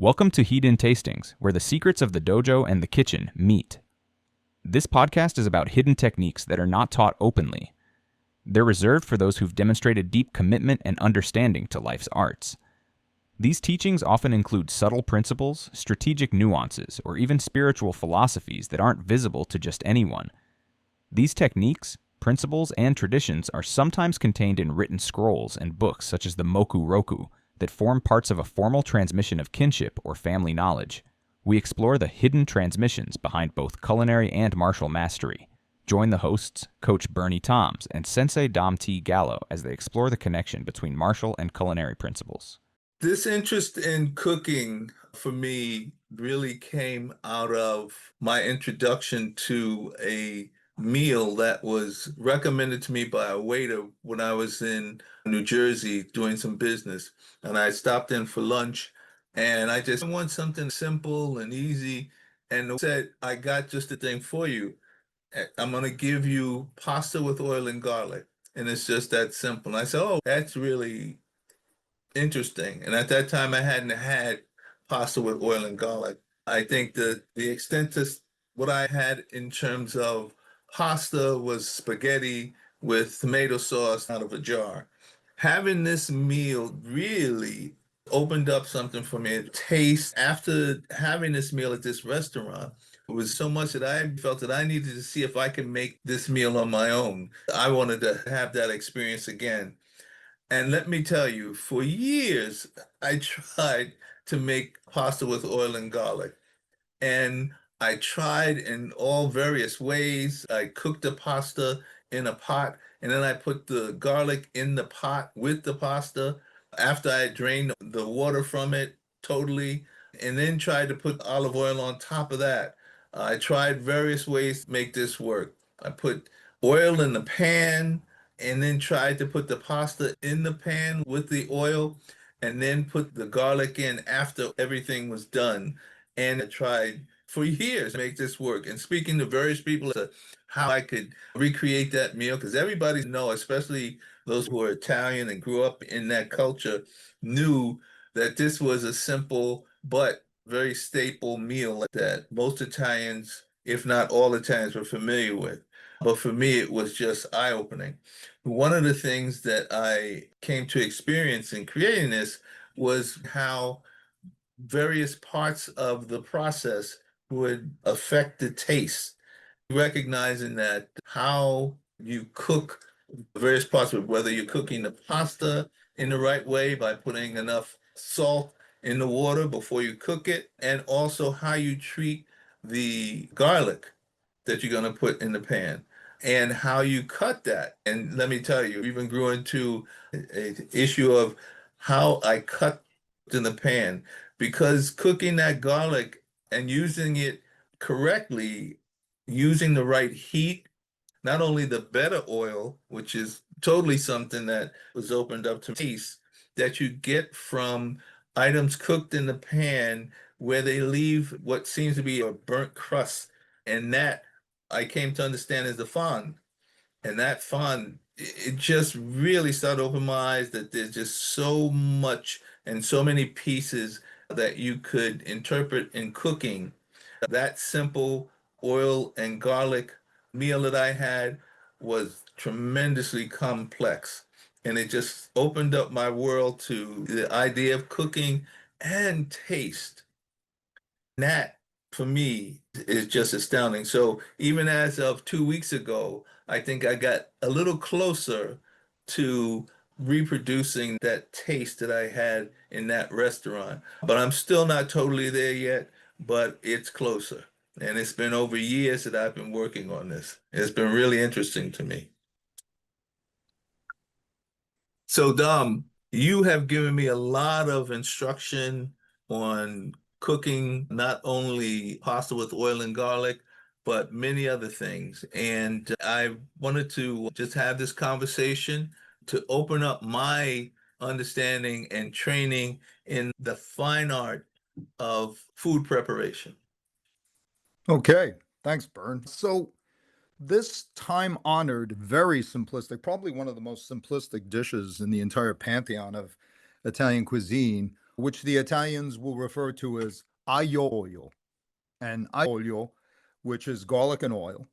Welcome to Heat In Tastings, where the secrets of the dojo and the kitchen meet. This podcast is about hidden techniques that are not taught openly. They're reserved for those who've demonstrated deep commitment and understanding to life's arts. These teachings often include subtle principles, strategic nuances, or even spiritual philosophies that aren't visible to just anyone. These techniques, principles, and traditions are sometimes contained in written scrolls and books such as the Moku Roku, that form parts of a formal transmission of kinship or family knowledge. We explore the hidden transmissions behind both culinary and martial mastery. Join the hosts, Coach Bernie Toms and Sensei Dom T. Gallo, as they explore the connection between martial and culinary principles. This interest in cooking for me really came out of my introduction to a meal that was recommended to me by a waiter when I was in New Jersey doing some business. And I stopped in for lunch and I just want something simple and easy. And they said, I got just the thing for you. I'm going to give you pasta with oil and garlic. And it's just that simple. And I said, oh, that's really interesting. And at that time, I hadn't had pasta with oil and garlic. I think that the extent to what I had in terms of pasta was spaghetti with tomato sauce out of a jar. Having this meal really opened up something for me. Taste after having this meal at this restaurant, it was so much that I felt that I needed to see if I could make this meal on my own. I wanted to have that experience again. And let me tell you, for years, I tried to make pasta with oil and garlic. And I tried in all various ways. I cooked the pasta in a pot, and then I put the garlic in the pot with the pasta after I drained the water from it totally, and then tried to put olive oil on top of that. I tried various ways to make this work. I put oil in the pan and then tried to put the pasta in the pan with the oil and then put the garlic in after everything was done. And I tried for years to make this work. And speaking to various people as to how I could recreate that meal, because everybody know, especially those who are Italian and grew up in that culture, knew that this was a simple but very staple meal that most Italians, if not all Italians, were familiar with. But for me, it was just eye-opening. One of the things that I came to experience in creating this was how various parts of the process would affect the taste, recognizing that how you cook various parts of it, whether you're cooking the pasta in the right way by putting enough salt in the water before you cook it, and also how you treat the garlic that you're going to put in the pan and how you cut that. And let me tell you, even grew into an issue of how I cut in the pan because cooking that garlic and using it correctly, using the right heat, not only the better oil, which is totally something that was opened up to taste that you get from items cooked in the pan where they leave what seems to be a burnt crust. And that I came to understand as the fond. And that fond, it just really started to open my eyes that there's just so much and so many pieces that you could interpret in cooking. That simple oil and garlic meal that I had was tremendously complex. And it just opened up my world to the idea of cooking and taste. That for me is just astounding. So even as of 2 weeks ago, I think I got a little closer to reproducing that taste that I had in that restaurant. But I'm still not totally there yet, but it's closer. And it's been over years that I've been working on this. It's been really interesting to me. So, Dom, you have given me a lot of instruction on cooking not only pasta with oil and garlic, but many other things. And I wanted to just have this conversation to open up my understanding and training in the fine art of food preparation. Okay, thanks, Bern. So, this time honored, very simplistic, probably one of the most simplistic dishes in the entire pantheon of Italian cuisine, which the Italians will refer to as aglio olio. And olio, which is garlic and oil,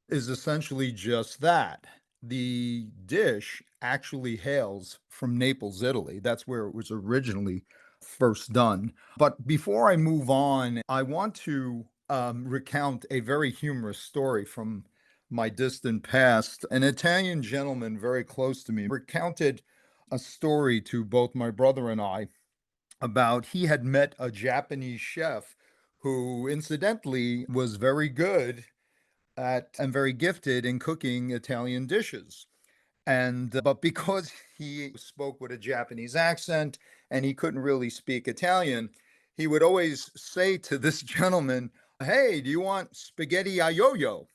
is essentially just that. The dish actually hails from Naples, Italy. That's where it was originally first done. But before I move on, I want to recount a very humorous story from my distant past. An Italian gentleman very close to me recounted a story to both my brother and I about he had met a Japanese chef who incidentally was very good at and very gifted in cooking Italian dishes. And but because he spoke with a Japanese accent and he couldn't really speak Italian, he would always say to this gentleman, "Hey, do you want spaghetti aglio?"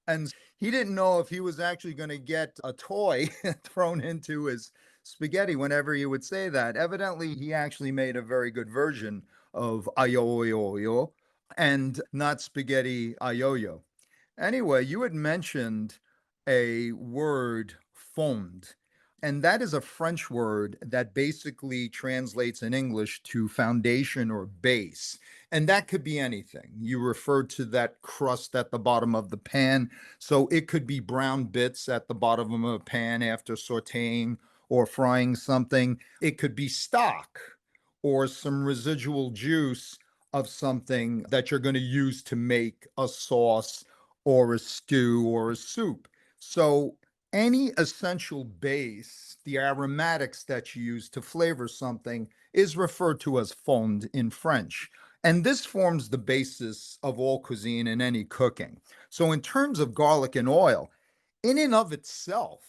And he didn't know if he was actually going to get a toy thrown into his spaghetti whenever he would say that. Evidently, he actually made a very good version of aglio and not spaghetti aglio. Anyway, you had mentioned a word fond, and that is a French word that basically translates in English to foundation or base. And that could be anything. You referred to that crust at the bottom of the pan. So it could be brown bits at the bottom of a pan after sauteing or frying something. It could be stock or some residual juice of something that you're going to use to make a sauce or a stew or a soup. So any essential base, the aromatics that you use to flavor something, is referred to as fond in French. And this forms the basis of all cuisine and any cooking. So, in terms of garlic and oil, in and of itself,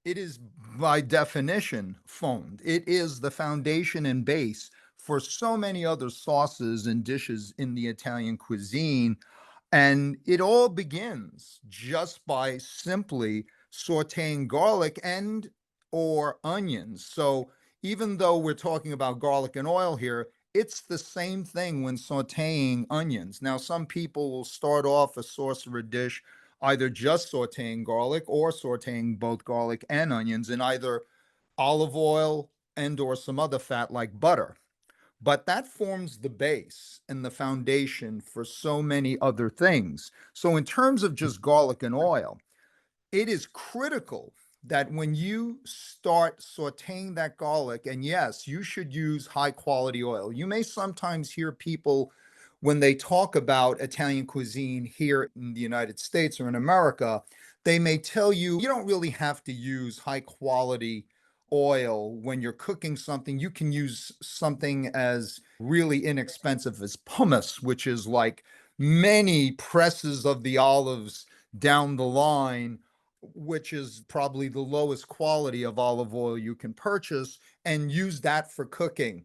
it is by definition fond. It is the foundation and base for so many other sauces and dishes in the Italian cuisine. And it all begins just by simply sauteing garlic and or onions. So even though we're talking about garlic and oil here, it's the same thing when sauteing onions. Now, some people will start off a sauce or a dish either just sauteing garlic or sauteing both garlic and onions in either olive oil and or some other fat like butter. But that forms the base and the foundation for so many other things. So, in terms of just garlic and oil, it is critical that when you start sauteing that garlic, and yes, you should use high quality oil. You may sometimes hear people when they talk about Italian cuisine here in the United States or in America, they may tell you you don't really have to use high quality oil when you're cooking something. You can use something as really inexpensive as pumice, which is like many presses of the olives down the line, which is probably the lowest quality of olive oil you can purchase, and use that for cooking.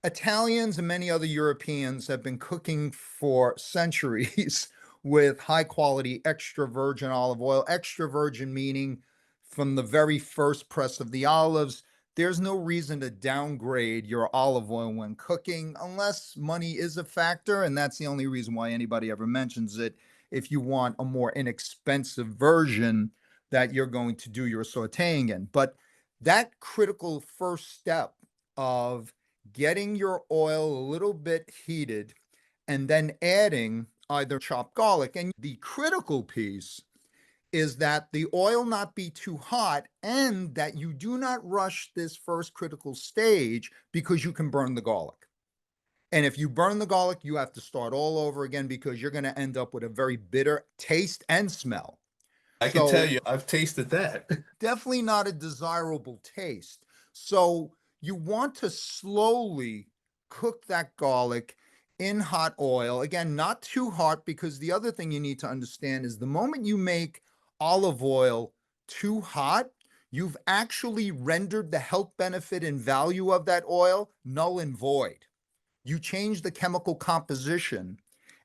Italians and many other Europeans have been cooking for centuries with high quality extra virgin olive oil. Extra virgin meaning from the very first press of the olives. There's no reason to downgrade your olive oil when cooking unless money is a factor. And that's the only reason why anybody ever mentions it. If you want a more inexpensive version that you're going to do your sauteing in. But that critical first step of getting your oil a little bit heated and then adding either chopped garlic. And the critical piece is that the oil not be too hot and that you do not rush this first critical stage because you can burn the garlic. And if you burn the garlic, you have to start all over again because you're going to end up with a very bitter taste and smell. I can tell you, I've tasted that. Definitely not a desirable taste. So you want to slowly cook that garlic in hot oil. Again, not too hot, because the other thing you need to understand is the moment you make olive oil too hot, you've actually rendered the health benefit and value of that oil null and void. You change the chemical composition,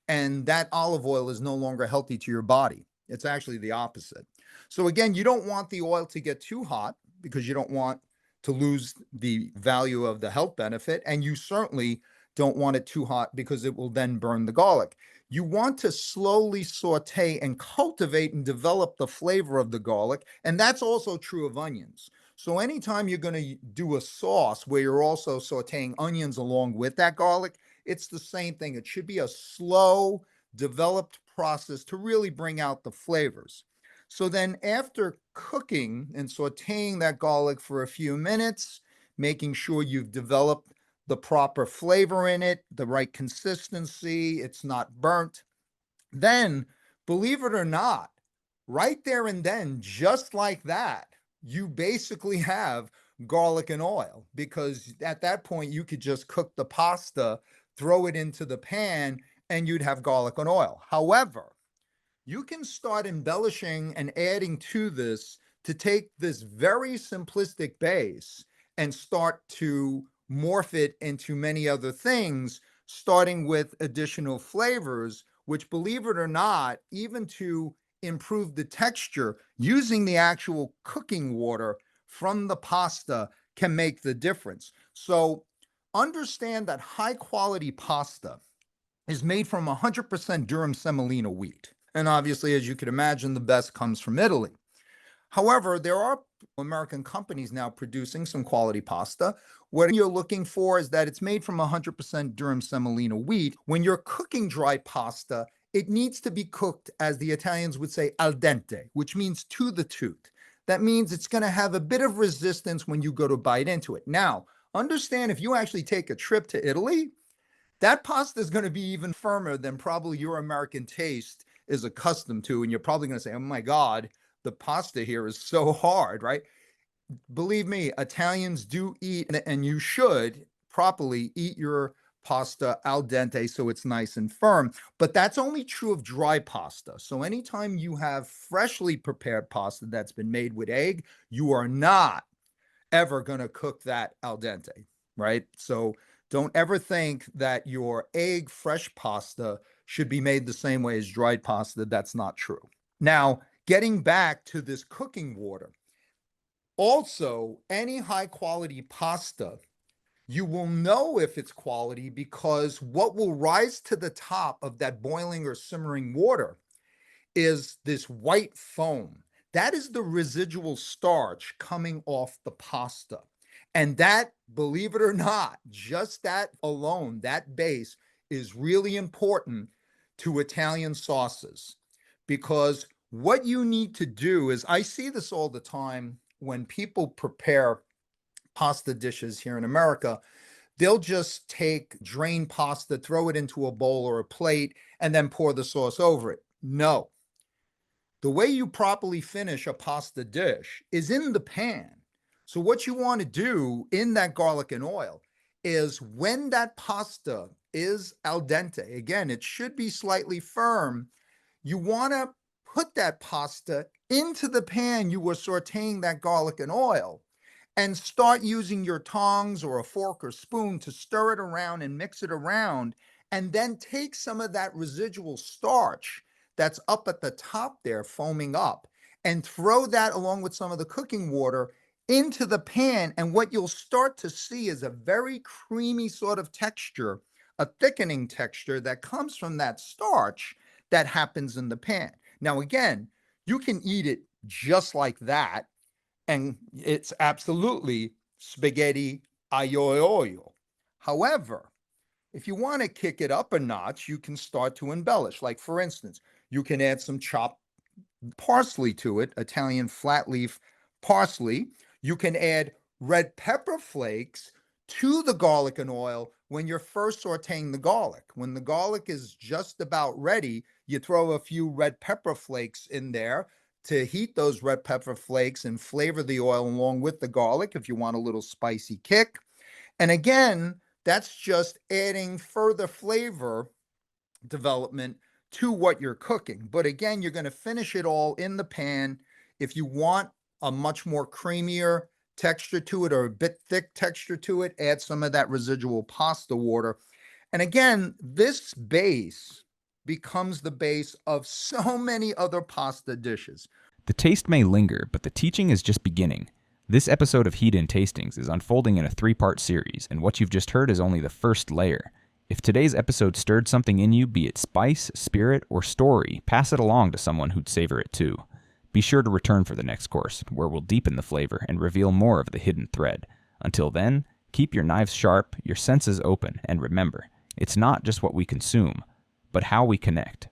and that olive oil is no longer healthy to your body. It's actually the opposite. So again, you don't want the oil to get too hot because you don't want to lose the value of the health benefit. And you certainly don't want it too hot because it will then burn the garlic. You want to slowly saute and cultivate and develop the flavor of the garlic. And that's also true of onions. So anytime you're going to do a sauce where you're also sauteing onions along with that garlic, it's the same thing. It should be a slow, developed process to really bring out the flavors. So then after cooking and sauteing that garlic for a few minutes, making sure you've developed the proper flavor in it, the right consistency, it's not burnt, then, believe it or not, right there and then, just like that, you basically have garlic and oil, because at that point you could just cook the pasta, throw it into the pan, and you'd have garlic and oil. However, you can start embellishing and adding to this to take this very simplistic base and start to morph it into many other things, starting with additional flavors, which, believe it or not, even to improve the texture, using the actual cooking water from the pasta can make the difference. So understand that high quality pasta is made from 100% durum semolina wheat. And obviously, as you can imagine, the best comes from Italy. However, there are American companies now producing some quality pasta. What you're looking for is that it's made from 100% durum semolina wheat. When you're cooking dry pasta, it needs to be cooked, as the Italians would say, al dente, which means to the tooth. That means it's going to have a bit of resistance when you go to bite into it. Now, understand, if you actually take a trip to Italy, that pasta is going to be even firmer than probably your American taste is accustomed to. And you're probably going to say, oh my God, the pasta here is so hard, right? Believe me, Italians do eat, and you should properly eat your pasta al dente so it's nice and firm. But that's only true of dry pasta. So anytime you have freshly prepared pasta that's been made with egg, you are not ever going to cook that al dente, right? So don't ever think that your egg fresh pasta should be made the same way as dried pasta. That's not true. Now, getting back to this cooking water, also, any high quality pasta, you will know if it's quality because what will rise to the top of that boiling or simmering water is this white foam. That is the residual starch coming off the pasta. And that, believe it or not, just that alone, that base is really important to Italian sauces, because what you need to do is, I see this all the time when people prepare pasta dishes here in America. They'll just take drained pasta, throw it into a bowl or a plate, and then pour the sauce over it. No. The way you properly finish a pasta dish is in the pan. So what you want to do in that garlic and oil is, when that pasta is al dente, again, it should be slightly firm, you want to put that pasta into the pan you were sauteing that garlic and oil, and start using your tongs or a fork or spoon to stir it around and mix it around, and then take some of that residual starch that's up at the top there, foaming up, and throw that along with some of the cooking water into the pan. And what you'll start to see is a very creamy sort of texture, a thickening texture that comes from that starch that happens in the pan. Now, again, you can eat it just like that, and it's absolutely spaghetti aglio e olio. However, if you want to kick it up a notch, you can start to embellish. Like, for instance, you can add some chopped parsley to it, Italian flat leaf parsley. You can add red pepper flakes to the garlic and oil when you're first sauteing the garlic. When the garlic is just about ready, you throw a few red pepper flakes in there to heat those red pepper flakes and flavor the oil along with the garlic if you want a little spicy kick. And again, that's just adding further flavor development to what you're cooking. But again, you're going to finish it all in the pan. If you want a much more creamier texture to it, or a bit thick texture to it, add some of that residual pasta water. And again, this base becomes the base of so many other pasta dishes. The taste may linger, but the teaching is just beginning. This episode of Heat In Tastings is unfolding in a 3-part series, and what you've just heard is only the first layer. If today's episode stirred something in you, be it spice, spirit, or story, pass it along to someone who'd savor it too. Be sure to return for the next course, where we'll deepen the flavor and reveal more of the hidden thread. Until then, keep your knives sharp, your senses open, and remember, it's not just what we consume, but how we connect.